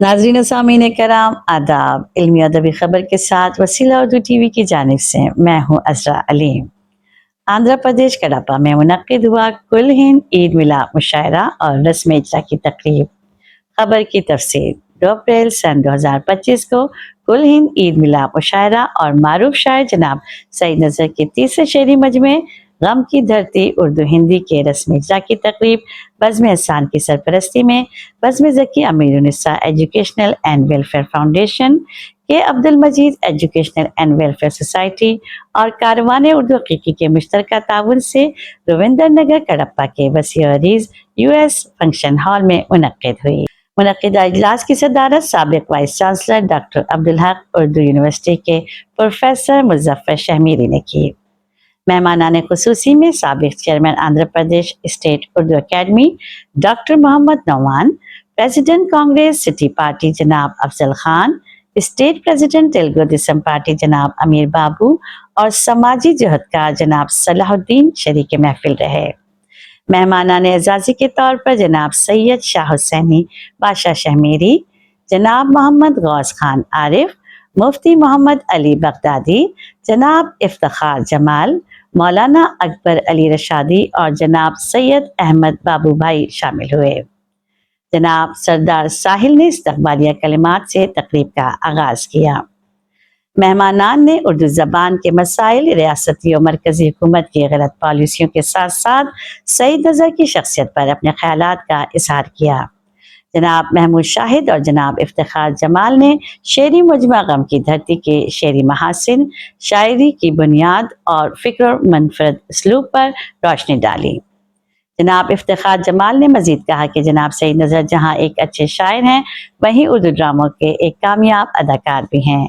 नाज़रीन सामीन कराम आदाब। इल्मी अदबी खबर के साथ वसीला उर्दू टीवी की जानिब से मैं हूँ अज़रा अलीम। आंध्र प्रदेश कड़ापा में मुनक्किद हुआ कुल हिंद ईद मिलाद मुशायरा और रस्म इजरा की तकरीब। खबर की तफसील 2 अप्रैल सन 2025 को कुल हिंद ईद मिलाद मुशायरा और मारूफ शायर जनाब सईद नज़र के तीसरे शेरी मजमे गम की धरती उर्दू हिंदी के रस्म इजरा की तकरीब बज़्म एहसान की सरपरस्ती में Bazm Zaki Ameerunnisa educational and welfare foundation के Abdul Majeed educational and welfare society और कारवान उर्दू हकीकी के मुश्तरका ताउन से रविंद्र नगर कड़प्पा के वसी अरीज US फंक्शन हॉल में मुनक्किद हुई। मुनक्किदा इजलास की सदारत साबिक vice chancellor doctor Abdul Haq Urdu university के प्रोफेसर मुजफ्फर शहमीरी ने की। मेहमानाने खुसूसी में साबिक chairman Andhra Pradesh state Urdu academy doctor Mohammed Nauman, president Congress city party जनाब Afzal Khan, state president Telugu Desam party जनाब अमीर बाबू और समाजी जहदकार जनाब सलाहुद्दीन शरीक महफिल रहे। मेहमानाने एजाजी के तौर पर जनाब सैयद शाह हुसैनी बादशाह शहमीरी, जनाब मोहम्मद गौस खान आरिफ, मुफ्ती मोहम्मद अली बगदादी, जनाब इफ्तिखार जमाल, मौलाना अकबर अली रशादी और जनाब सैयद अहमद बाबू भाई शामिल हुए। जनाब सरदार साहिल ने इस्तकबालिया कलिमात से तकरीब का आगाज किया। मेहमानान ने उर्दू ज़बान के मसाइल, रियासती और मरकजी हुकूमत की गलत पॉलिसियों के साथ साथ सईद नज़र की शख्सियत पर अपने ख्यालात का इजहार किया। जनाब महमूद शाहिद और जनाब इफ्तिखार जमाल ने शेरी मुजमा गम की धरती के शेरी महासिन, शायरी की बुनियाद और फ़िक्र मनफरद इसलूब पर रोशनी डाली। जनाब इफ्तिखार जमाल ने मजीद कहा कि जनाब सईद नज़र जहाँ एक अच्छे शायर हैं, वहीं उर्दू ड्रामों के एक कामयाब अदाकार भी हैं।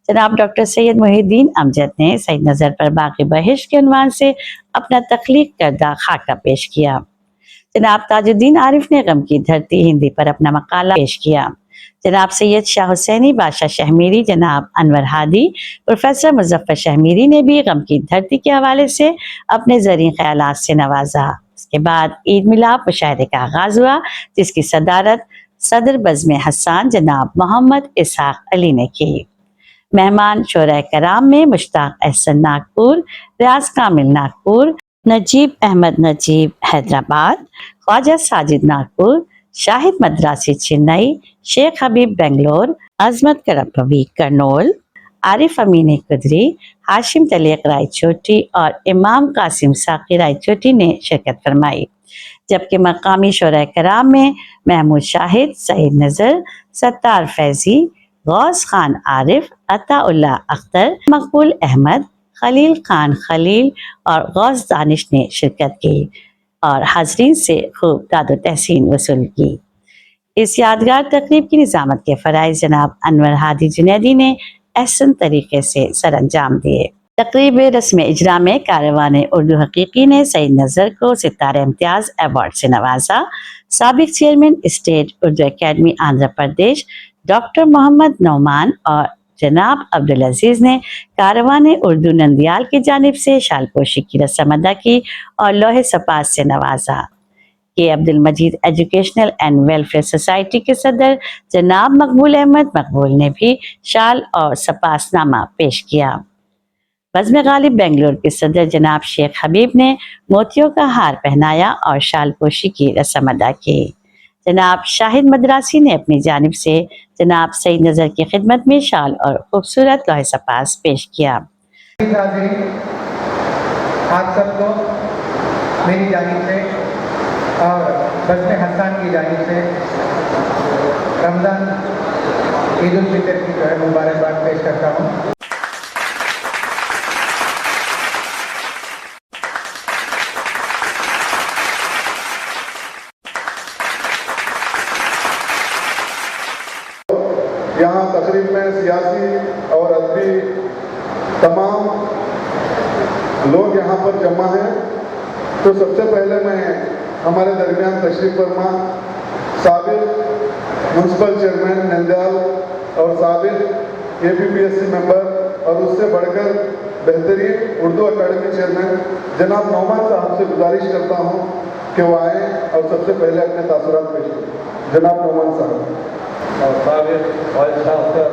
जनाब डॉक्टर सैयद मुहिद्दीन अमजद ने सईद नज़र पर बाकी बहिश के उन्वान से अपना तख्लीक करदा खाका पेश किया। जनाब ताजुद्दीन आरिफ ने गम की धरती हिंदी पर अपना मकाला पेश किया। जनाब सैयद शाह हुसैनी बादशाह शहमीरी, जनाब अनवर हादी, प्रोफेसर मुजफ्फर शहमीरी ने भी गम की धरती के हवाले से अपने ज़रीन ख्यालात से नवाजा। इसके बाद ईद मिलाद मुशायरे का आगाज हुआ, जिसकी सदारत सदर बज़्म हसान जनाब मोहम्मद इसहाक अली ने की। मेहमान शोरा कराम में मुश्ताक अहसन नागपुर, रियाज कामिल नागपुर, नजीब अहमद नजीब हैदराबाद, ख्वाजा साजिद नागपुर, शाहिद मद्रासी चेन्नई, शेख हबीब बेंगलोर, अजमत करपवी करनौल, आरिफ अमीन कुदरी, हाशिम तलीक रायचोटी और इमाम कासिम साकी रायचोटी ने शिरकत फरमाई। जबकि मकामी शोरा कराम में महमूद शाहिद, सईद नज़र, सत्तार फैजी, गौस खान आरिफ, अताउल्लाह अख्तर, मकबूल अहमद, खलील खान खलील और गौस दानिश ने शिरकत की और हाजरीन से खूब दादो तहसीन वसूल की। इस यादगार तकरीब की निज़ामत के फ़राइज़ जनाब अनवर हादी जुनैदी ने अहसन तरीके से सर अंजाम दिए। तकरीब रस्म इजरा में कारवान उर्दू हकीकी ने सईद नज़र को सितारे इम्तियाज़ अवार्ड से नवाजा। साबिक chairman state Urdu academy Andhra Pradesh doctor Mohammed Nauman और जनाब अब्दुल अजीज ने कारवान उर्दू नंदियाल की जानिब से शालपोशी की रस्म अदा की और लोहे सपास से नवाजा। के Abdul Majeed educational and welfare society के सदर जनाब मकबूल अहमद मकबूल ने भी शाल और सपासनामा पेश किया। बज़्म गालिब बेंगलोर के सदर जनाब शेख हबीब ने मोतियों का हार पहनाया और शालपोशी की रस्म अदा की। जनाब शाहिद मद्रासी ने अपनी जानिब से जनाब सईद नज़र की खिदमत में शाल और खूबसूरत लोहे सपास पेश किया। आप सबको मेरी जानिब से और बज़्म हसान की जानिब से रमज़ान ईद उल फितर की जो है मुबारकबाद पेश करता हूँ। यहाँ तकरीब में सियासी और अदबी तमाम लोग यहाँ पर जमा हैं। तो सबसे पहले मैं हमारे दरमियान तशरीफ फरमा साबिक म्यूनसिपल चेयरमैन नंदियाल और साबिक APPSC मेंबर और उससे बढ़कर बेहतरीन उर्दू अकादमी चेयरमैन जनाब नौमान साहब से गुजारिश करता हूँ कि वो आएँ और सबसे पहले अपने तासुरात पेश करें। जनाब नौमान साहब। और Sabir vice chancellor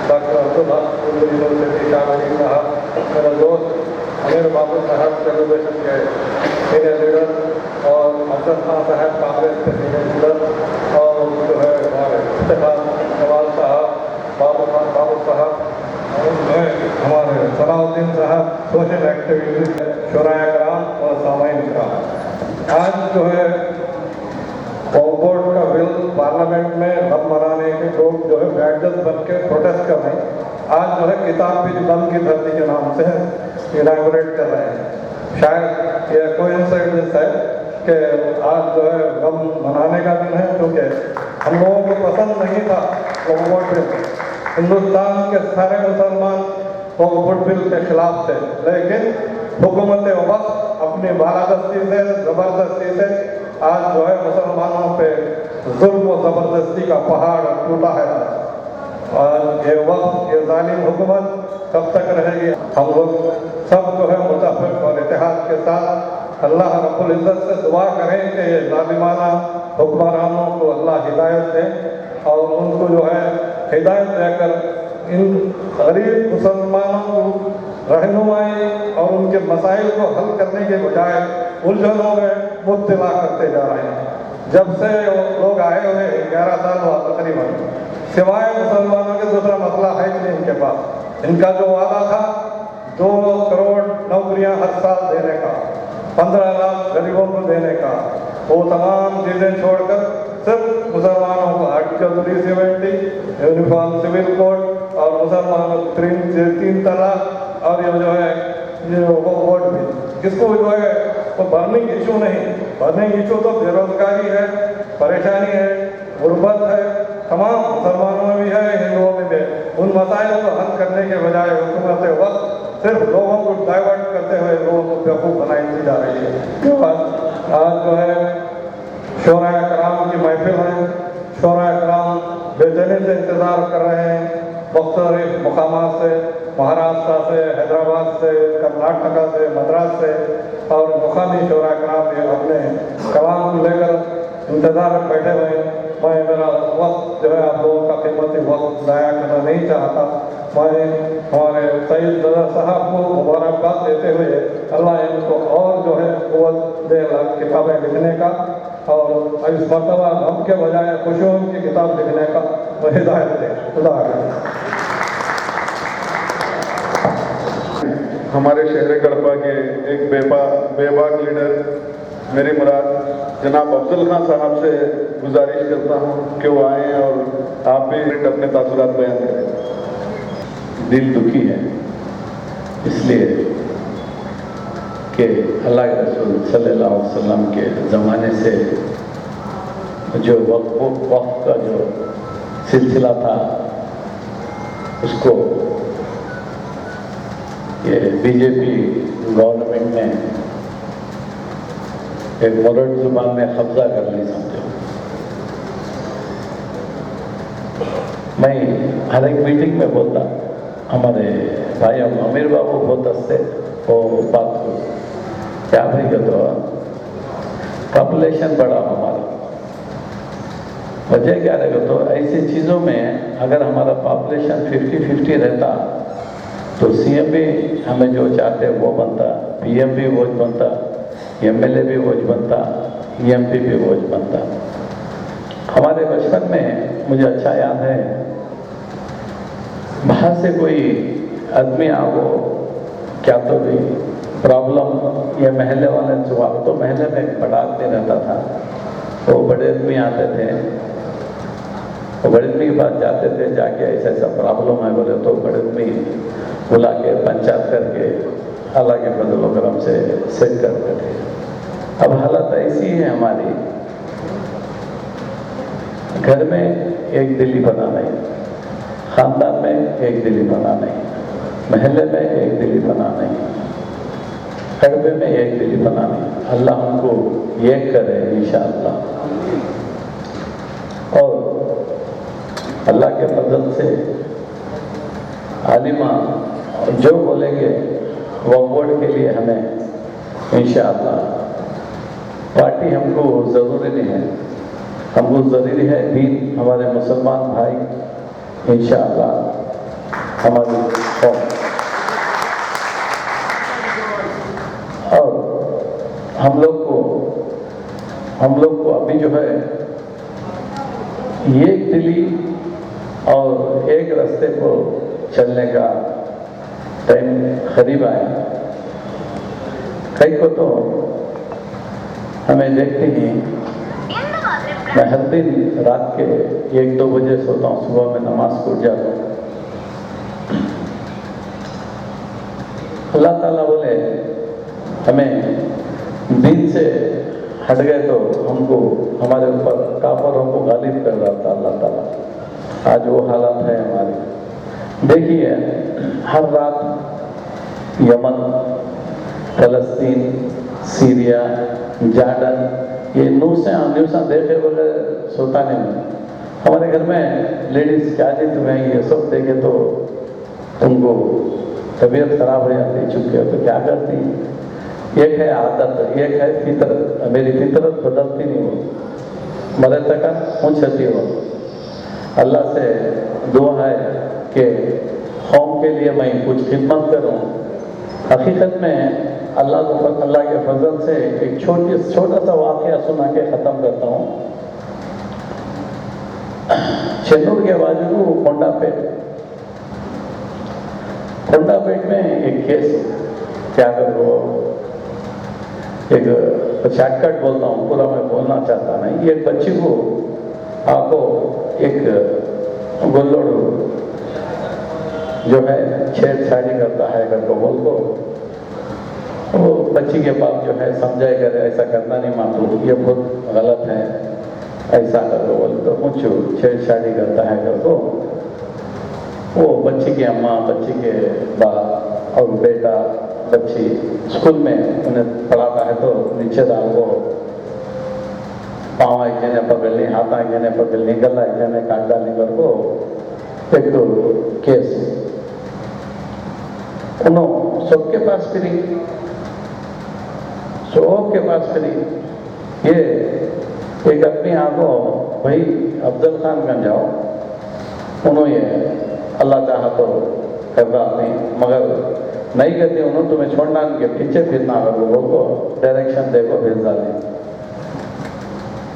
doctor Abdul हक यूनिवर्सिटी शाहरी साहब, मेरा दोस्त अमीर बाबू साहब टेलीविजन के सीनियर लीडर, और अफजल खान साहब कांग्रेस के सीनियर लीडर, और जो है हमारे इफ्तिखार नवाज साहब, बाबू साहब, और हमारे सलाउद्दीन साहब, सोशल एक्टिविटीज, शुराए कराम और सामाइन कराम। आज जो है बोर्ड का बिल पार्लियामेंट में बम बनाने के लोग जो है बैडर्स बन के प्रोटेस्ट कर रहे हैं। आज जो है किताब भी बम की धरती के नाम से इनागोरेट कर रहे हैं। शायद ये कोइंसिडेंस है कि आज जो है बम मनाने का दिन है, क्योंकि हम लोगों को पसंद नहीं था वोट बिल। हिंदुस्तान के सारे मुसलमान वोट बिल के खिलाफ थे, लेकिन हुकूमत वक्त अपनी बालादस्ती से, ज़बरदस्ती से आज जो है मुसलमानों पे जुल्म और ज़बरदस्ती का पहाड़ टूटा है। और ये वक्त, ये जालिम हुकूमत कब तक रहेगी? हम लोग सब जो है मुतफ़िक़ और इत्तेहाद के साथ अल्लाह रब्बुल इज़्ज़त से दुआ करें कि ये जालिमाना हुक्मरानों को अल्लाह हिदायत दे, और उनको जो है हिदायत देकर इन गरीब मुसलमानों को रहनुमाई और उनके मसाइल को हल करने के बजाय उलझनों में मुब्तला करते जा रहे हैं। जब से लोग आए हुए 11 साल हुआ तकरीबन, सिवाय मुसलमानों के दूसरा मसला है कि नहीं इनके पास। इनका जो वादा था 2 करोड़ नौकरियां हर साल देने का, 15 लाख गरीबों को देने का, वो तमाम चीज़ें छोड़कर सिर्फ मुसलमानों को आर्टिकल 370, यूनिफॉर्म सिविल कोड और मुसलमानों को 3 तलाक, और ये जो है ये वोट भी, इसको जो है वो बर्निंग इशू नहीं। बर्निंग इशू तो बेरोजगारी है, परेशानी है, गुर्बत है, तमाम मुसलमानों में भी है, हिंदुओं में भी। उन मसाइलों को हल करने के बजाय हुकूमत वक्त सिर्फ लोगों को डाइवर्ट करते हुए लोगों को बेवकूफ़ बनाई जा रही है। आज जो है शोराए कराम की महफिल है। शोराए कराम बेचैनी से इंतज़ार कर रहे हैं, मुख्तलिफ मकामात से, महाराष्ट्र से, हैदराबाद से, कर्नाटका से, मद्रास से, और मुकामी शोराए कराम भी अपने कलाम को लेकर इंतज़ार में बैठे हुए हैं। मैं मेरा वक्त जो है आप लोगों का कीमती वक्त ज़ाया करना नहीं चाहता। मैं हमारे सईद नज़र साहब को मुबारकबाद देते हुए अल्लाह इनको और जो है क़ुव्वत दे किताबें लिखने का, और इस मरतबा गम के बजाय खुशियों की किताब लिखने का वो हिदायत दे। खुदा हाफ़िज़। हमारे शहर गड़पा के एक बेबाक लीडर मेरी मुराद जनाब अफजल खान साहब से गुजारिश करता हूँ कि वो आएँ और आप भी अपने तासुरात बयान करें। दिल दुखी है इसलिए कि अल्लाह के रसूल सल्लल्लाहु अलैहि वसल्लम के ज़माने से जो वक्त का जो सिलसिला था उसको ये बीजेपी गवर्नमेंट ने एक मुरड जुबान में कब्जा कर ली समझो। मैं हर एक मीटिंग में बोलता, हमारे भाई अमीर बाबू बहुत हंसते वो बात को, क्या भाई का तो पॉपुलेशन बढ़ा हमारा, वजह क्या रहेगा? तो ऐसी चीज़ों में अगर हमारा पॉपुलेशन 50-50 रहता तो सीएम भी हमें जो चाहते वो बनता, पीएम भी वो बनता, एमएलए भी वो बनता, एमपी भी वो बनता। हमारे बचपन में मुझे अच्छा याद है, बाहर से कोई आदमी आओ क्या तो भी प्रॉब्लम, ये महल्ले वाले जो तो महल्ले में बड़ा आदमी रहता था, वो बड़े आदमी आते थे, वो बड़े आदमी के पास जाते थे, जाके ऐसा ऐसा प्रॉब्लम है बोले तो बड़े आदमी बुला के पंचायत करके अल्लाह के फजल व करम से सेट करते थे। अब हालत ऐसी है हमारी, घर में एक दिली बना नहीं, खानदान में एक दिली बना नहीं, महल्ले में एक दिली बना नहीं, कस्बे में एक दिली बना नहीं। अल्लाह हमको एक करे इंशाअल्लाह, और अल्लाह के फजल से आलिमा जो बोलेंगे वो वोट के लिए हमें इंशाअल्लाह, पार्टी हमको ज़रूरी नहीं है, हमको ज़रूरी है दीन हमारे मुसलमान भाई इंशाअल्लाह हमारी कौम। और हम लोग को अभी जो है एक दिली और एक रास्ते को चलने का टाइम करीब आया। कई को तो हमें देखते ही मैं हर दिन रात के 1-2 बजे सोता हूँ, सुबह में नमाज को उठ जाता हूँ। अल्लाह ताला बोले हमें दिन से हट गए तो हमको हमारे ऊपर काफर हमको गालिब कर रहा था अल्लाह ताला। आज वो हालात है हमारी। देखिए हर रात यमन, फलस्तीन, सीरिया, जॉर्डन, ये न्यूज़ देखे बगैर सोता नहीं। हमारे घर में लेडीज क्या जी तुम्हें ये सब देखे तो तुमको तबीयत खराब हो जाती, चुप हो तो क्या करती? एक है आदत, एक है फितरत। मेरी फितरत बदलती नहीं हो, मरे तक पूछती हो। अल्लाह से दुआ है कि कौम के लिए मैं कुछ खिदमत करूं। हकीकत में अल्लाह के फजल से एक छोटा सा वाक़या सुना के ख़त्म करता हूँ। चेन्नूर के बाजू कोंडापेट में एक केस क्या करो, एक शॉर्टकट बोलता हूँ, पूरा मैं बोलना चाहता नहीं। एक बच्ची को आपको एक गोल्लोड़ जो है छेड़छाड़ी करता है घर को बोल को, वो बच्ची के बाप जो है समझाए करे ऐसा करना नहीं मातू, ये बहुत गलत है, ऐसा करो बोल तो कुछ छेड़छाड़ी करता है घर को। वो बच्ची की अम्मा, बच्ची के बाप और बेटा, बच्ची स्कूल में उन्हें पढ़ाता है तो नीचे डाल को पाँव एक जने पकड़ ली, हाथ एक जने पकड़ ली, गला एक जने काट डालने कर को एक तो केस उन्होंने सबके पास फिरी, सबके पास फिरी। ये एक आदमी आपको भाई अफजल खान गंज जाओ, उन्होंने अल्लाह चाहा तो करता नहीं, मगर नहीं कहते उन्होंने तुम्हें छोड़ना के पीछे फिरना अगर वो को डायरेक्शन देखो भेज डाले।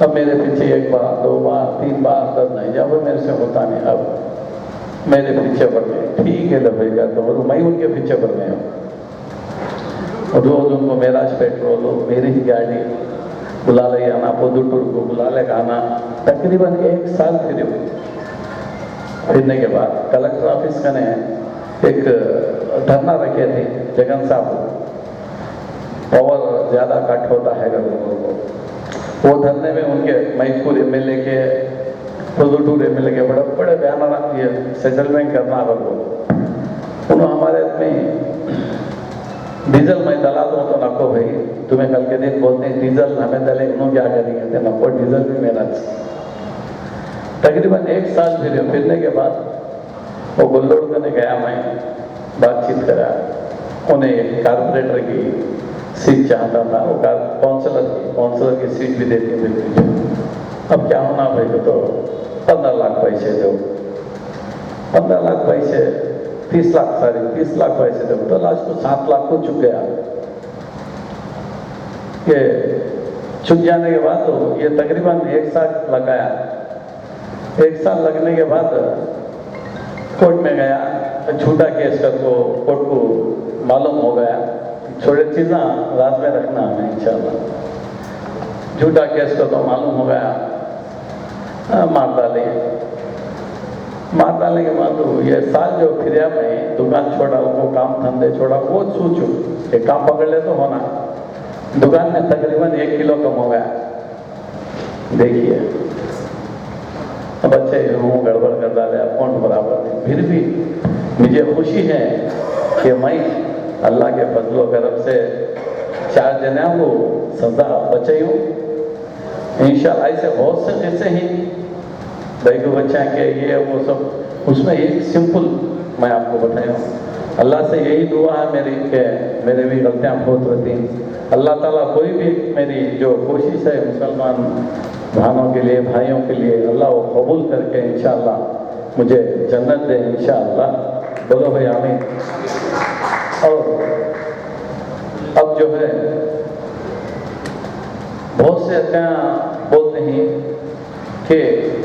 अब मेरे पीछे 1 बार 2 बार 3 बार तब नहीं जाओ, मेरे से होता नहीं। अब मेरे पीछे पड़ गए, ठीक है दफे का तो मैं उनके पीछे पड़ गया हूँ। रोज उनको मेरा पेट्रोल मेरी ही गाड़ी बुला ले आना, पोदुटूर को बुला ले आना। तकरीबन 1 साल फिरने के बाद कलेक्टर ऑफिस का ने एक धरना रखे थे, जगन साहब पावर ज़्यादा कट होता है लोगों को। वो धरने में उनके मैसूर MLA के, पोदुटूर MLA के बड़े बड़े बयान ये सेटलमेंट करना अगर वो उन्होंने हमारे में डीजल मैं दला दूँ तो नको भाई, तुम्हें कल के दिन बोलते हैं डीजल हमें दले, उन्होंने क्या करेंगे नको, डीजल भी मेरा। तकरीबन 1 साल फिरने के बाद वो गोल्लोड़ करने गया, मैं बातचीत करा, उन्हें कारपोरेटर की सीट चाहता था, वो काउंसलर की सीट भी देती थी। अब क्या होना भाई तो 15 लाख पैसे दो, 15 लाख पैसे 30 लाख पैसे दो, तो लास्ट को 7 लाख को चुक गया। ये चुक जाने के बाद तो ये तकरीबन 1 साल लगाया। 1 साल लगने के बाद कोर्ट में गया, झूठा केस कर को कोर्ट को मालूम हो गया। छोटे चीज़ें रात में रखना हमें इंशाल्लाह। झूठा केस का तो मालूम हो गया, मार डालने के बाद ये साल जो फिर में दुकान छोड़ा, वो काम धंधे छोड़ा, वो सोचो ये काम पकड़ ले तो होना। दुकान में तकरीबन 1 किलो कम हो गया। देखिए अब अच्छे मुँह गड़बड़ कर डाले, अकाउंट बराबर नहीं। फिर भी मुझे खुशी है कि मैं अल्लाह के फजलो करम से 4 जने को सजा बचाई हूँ इंशाल्लाह। ऐसे बहुत से किस्से ही भाई को बच्चा के ये वो सब, उसमें एक सिंपल मैं आपको बताया हूँ। अल्लाह से यही दुआ है मेरी कि मेरे भी गलतियाँ बहुत होती हैं। अल्लाह ताला कोई भी मेरी जो कोशिश है मुसलमान बहनों के लिए, भाइयों के लिए अल्लाह वो कबूल करके इंशाअल्लाह मुझे जन्नत दे इंशाअल्लाह। बोलो भाई आमीन। और अब जो है बहुत से अत्या बोलते हैं कि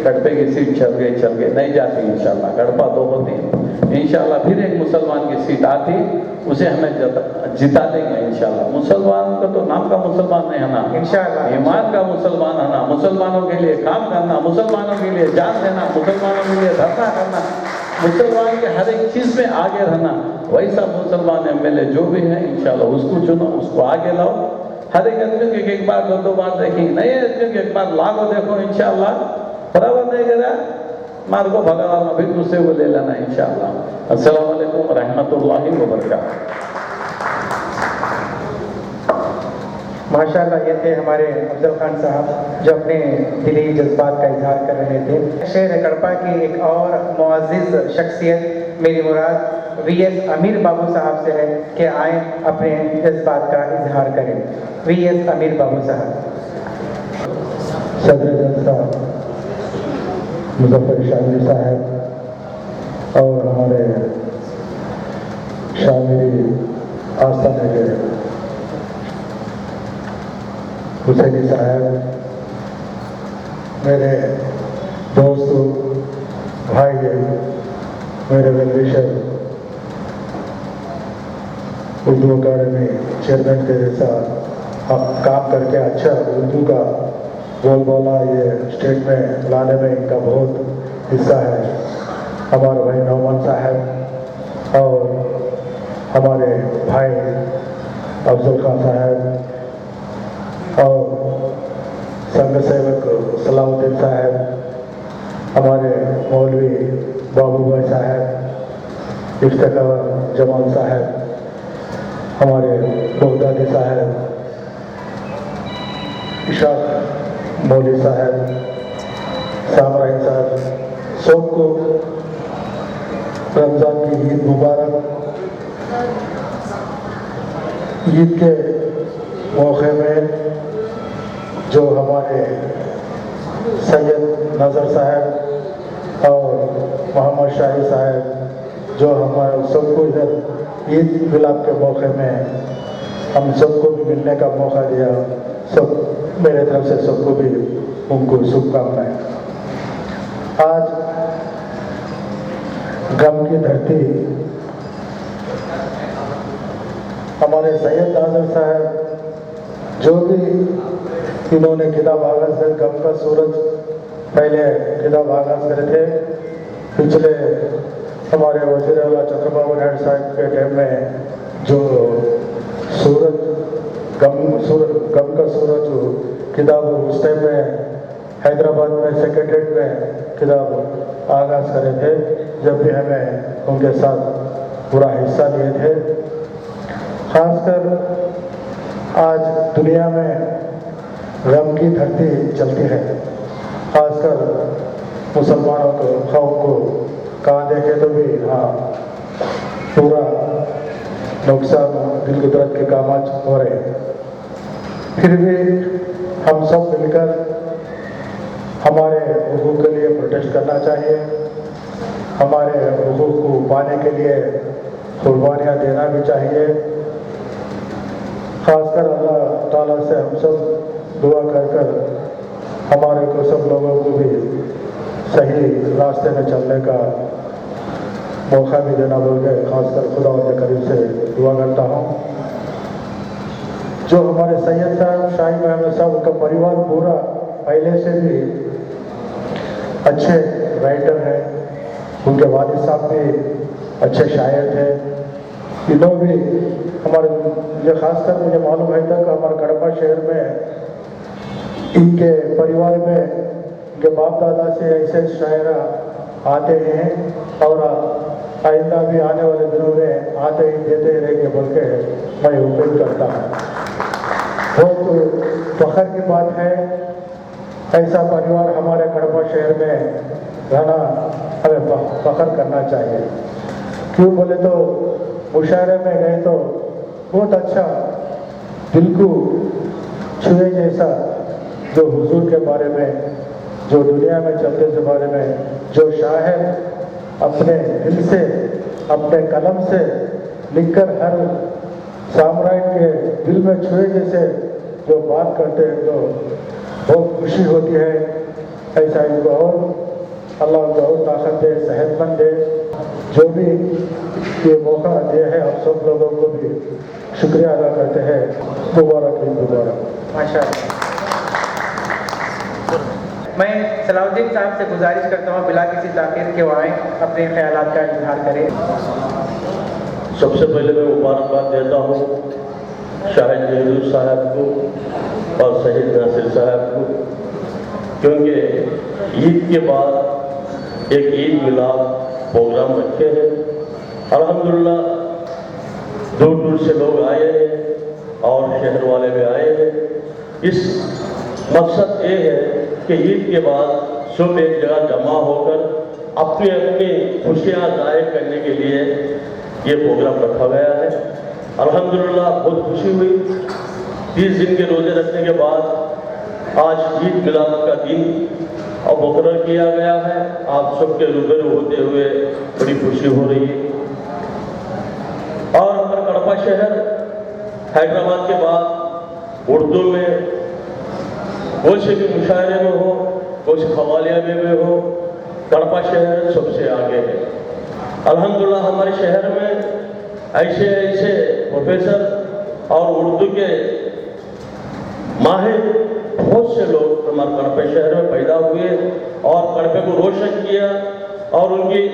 कड़पे की सीट चल गई नहीं जाती इंशाअल्लाह, कड़पा दो होती इंशाअल्लाह। फिर एक मुसलमान की सीट आती, उसे हमें जिता देंगे इंशाअल्लाह। मुसलमान का तो नाम का मुसलमान नहीं है ना, इंशाअल्लाह ईमान का मुसलमान है ना, मुसलमानों के लिए काम करना, मुसलमानों के लिए जान देना, मुसलमानों के लिए धरना करना, मुसलमान के हर एक चीज में आगे रहना, वैसा मुसलमान एमएलए जो भी है इंशाअल्लाह उसको चुनो, उसको आगे लाओ। हर एक आदमी को एक बार दो बार देखेंगे, नए आदमी को एक बार लागो देखो इंशाअल्लाह। बराबर नहीं करा मार को भगवान अभी दूसरे को ले लेना इंशाअल्लाह। अस्सलाम वालेकुम रहमतुल्लाहि व बरकातहू। माशाल्लाह ये थे हमारे अफजल खान साहब जो अपने दिली जज्बात का इजहार कर रहे थे। शहर कड़पा की एक और मुअज़्ज़िज़ शख्सियत मेरी मुराद वीएस अमीर बाबू साहब से है कि आए अपने जज्बात का इजहार करें। वीएस अमीर बाबू साहब। सदर जलसा मुजफ्फर शामिरी साहब और हमारे शामिरी आस्थाना के हुसैनी साहब, मेरे दोस्तों भाई, मेरे वेलविशर, उर्दू अकादमी चेयरमैन के जैसा काम करके अच्छा उर्दू का बोलबाला ये स्टेट में लाने में इनका बहुत हिस्सा है। हमारे भाई नौमान साहब और हमारे भाई अफजल खान साहब और संघ सेवक सलाउद्दीन साहब, हमारे मौलवी बाबू भाई साहब, इफ्तिखार जमाल साहब, हमारे बगदादी साहब, इशाक मौली साहब, सामराइन साहब, सबको रमज़ान की ईद मुबारक। ईद के मौके में जो हमारे सैयद नज़र साहब और मोहम्मद शाही साहब जो हमारे सबको इधर ईद मिलाद के मौके में हम सबको भी मिलने का मौका दिया, सब मेरे तरफ से सबको भी उनको शुभकामनाएं। आज गम की धरती हमारे सैयद नाज़र साहब जो भी इन्होंने किताब आगाज कर, गम का सूरज पहले किताब आगाज करे थे। पिछले हमारे वज़ीर आला चंद्रबाबू नायडू साहब के टाइम में जो गम का सूरज किताब उस टाइम में हैदराबाद में सेक्रेटरीट में किताब आगाज करे थे, जब भी हमें उनके साथ पूरा हिस्सा लिए थे। खासकर आज दुनिया में गम की धरती चलती है, खासकर मुसलमानों को कौम को कहाँ देखे तो भी हाँ पूरा नुकसान दिल कुदरत के काम हो रहे हैं। फिर भी हम सब मिलकर हमारे हुकूक के लिए प्रोटेस्ट करना चाहिए, हमारे हुकूक को पाने के लिए कुर्बानियाँ देना भी चाहिए। खासकर अल्लाह ताला से हम सब दुआ कर हमारे को सब लोगों को भी सही रास्ते में चलने का मौका भी देना बोल के खासकर खुदा के करीब से दुआ करता हूँ। जो हमारे सैयद साहब शाही महमूद साहब, उनका परिवार पूरा पहले से भी अच्छे राइटर हैं, उनके वालिद साहब भी अच्छे शायर थे। इन्हों भी हमारे मुझे खासकर मुझे मालूम है तक हमारे कड़पा शहर में इनके परिवार में इनके बाप दादा से ऐसे शायरा आते हैं और आइंदा भी आने वाले दिनों में आते ही देते रहेंगे बोल के मैं उम्मीद करता हूँ। बहुत फख्र की बात है, ऐसा परिवार हमारे कड़पा शहर में रहना हमें फख्र करना चाहिए। क्यों बोले तो मुशायरे में गए तो बहुत अच्छा दिल को छुए जैसा जो हुजूर के बारे में, जो दुनिया में चलते के बारे में, जो शायर अपने दिल से, अपने कलम से लिखकर हर साम्राज्य के दिल में छुए जैसे जो बात करते हैं तो बहुत खुशी होती है। ऐसा इनको और अल्लाह उनको और ताकत दे, सेहतमंद दे। जो भी ये मौका दिया है आप सब लोगों को भी शुक्रिया अदा करते हैं। मुबारक ईद मुबारक। माशाअल्लाह। मैं सलाउद्दीन साहब से गुजारिश करता हूँ बिला किसी ताक़ीद के वो आएँ, अपने ख्यालात का इजहार करें। सबसे पहले मैं मुबारकबाद देता हूँ शाहिद जहीर साहब को और शहीद नासिर साहब को, क्योंकि ईद के बाद एक ईद मिलाद प्रोग्राम रखे हैं। अल्हम्दुलिल्लाह दूर दूर से लोग आए हैं और शहर वाले भी आए हैं। इस मकसद ये है कि ईद के बाद सब एक जगह जमा होकर अपनी अपनी खुशियाँ जाहिर करने के लिए ये प्रोग्राम रखा गया है। अल्हम्दुलिल्लाह बहुत खुशी हुई। 30 दिन के रोजे रखने के बाद आज ईद मिलाद का दिन और मुकर्रर किया गया है। आप सबके रूबरू होते हुए बड़ी खुशी हो रही है। और हमारा कड़पा शहर हैदराबाद के बाद उर्दू में कोई से भी मुशायरे में हो, कोई से खवालिया में हो, कड़पा शहर सबसे आगे है। अल्हम्दुलिल्लाह हमारे शहर में ऐसे ऐसे प्रोफेसर और उर्दू के माहिर बहुत से लोग हमारे कड़पे शहर में पैदा हुए और कड़पे को रोशन किया और उनकी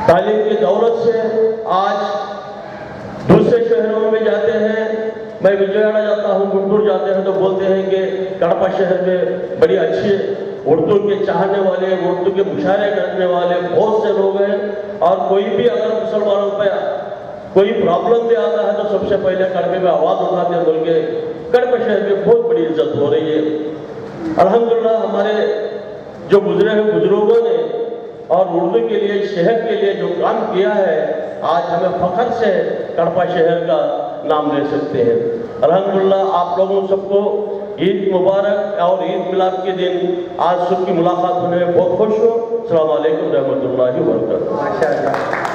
तालीम की दौलत से आज दूसरे शहरों में जाते हैं। मैं विजयवाड़ा जाता हूँ, गुंटूर जाते हैं तो बोलते हैं कि कड़पा शहर में बड़ी अच्छी उर्दू के चाहने वाले, उर्दू के मुशायरे करने वाले बहुत से लोग हैं। और कोई भी अगर मुसलमानों पर कोई प्रॉब्लम भी आता है तो सबसे पहले कड़पे में आवाज़ उठाते हैं बोल के कड़पा शहर में बहुत बड़ी इज्जत हो रही है। अल्हम्दुलिल्लाह हमारे जो गुजरे हैं बुजुर्गों ने और उर्दू के लिए, शहर के लिए जो काम किया है, आज हमें फख्र से कड़पा शहर का नाम ले सकते हैं। अल्हम्दुलिल्लाह आप लोगों सबको ईद मुबारक और ईद मिलाद के दिन आज सबकी मुलाकात होने में बहुत खुश हूँ। अस्सलाम वालेकुम रहमतुल्लाहि व बरकातहू। माशाअल्लाह।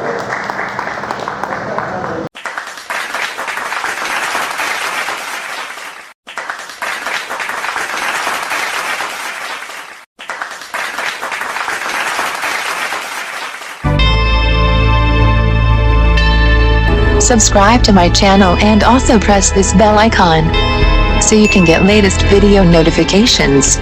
Subscribe to my channel and also press this bell icon so you can get latest video notifications.